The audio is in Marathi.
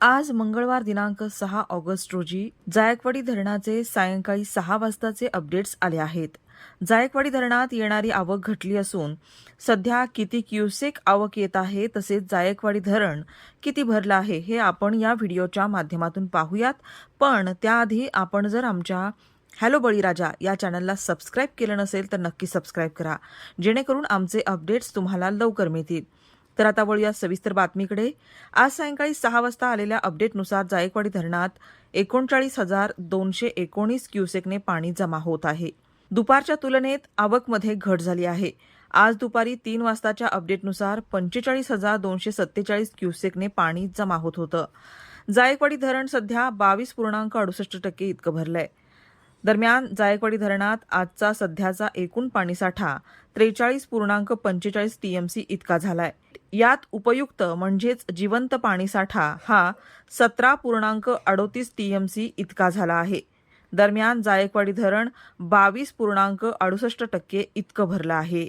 आज मंगळवार दिनांक 6 ऑगस्ट रोजी जायकवाडी धरणाचे सायंकाळी 6 वाजताचे अपडेट्स आले आहेत. जायकवाडी धरणात येणारी आवक घटली असून सध्या किती क्युसेक आवक येत आहे तसेच जायकवाडी धरण किती भरलं आहे हे आपण या व्हिडिओच्या माध्यमातून पाहूयात. पण त्याआधी आपण जर आमच्या हॅलो बळीराजा या चॅनलला सबस्क्राईब केलं नसेल तर नक्की सबस्क्राईब करा, जेणेकरून आमचे अपडेट्स तुम्हाला लवकर मिळतील. तर आता वळूया सविस्तर बातमीकडे. आज सायंकाळी 6 वाजता आलेल्या अपडेटनुसार जायकवाडी धरणात 39,219 क्युसेकने पाणी जमा होत आहे. दुपारच्या तुलनेत आवकमध्ये घट झाली आहे. आज दुपारी 3 वाजताच्या अपडेटनुसार 45,247 क्युसेकने पाणी जमा होत होतं. जायकवाडी धरण सध्या 22.68% इतकं भरलंय. दरम्यान जायकवाडी धरणात आजचा सध्याचा एकूण पाणीसाठा 43.45 टीएमसी इतका झालाय. यात उपयुक्त म्हणजेच जिवंत पाणीसाठा हा 17.38 टीएमसी इतका झाला आहे. दरम्यान जायकवाडी धरण 22.68% इतकं भरलं आहे.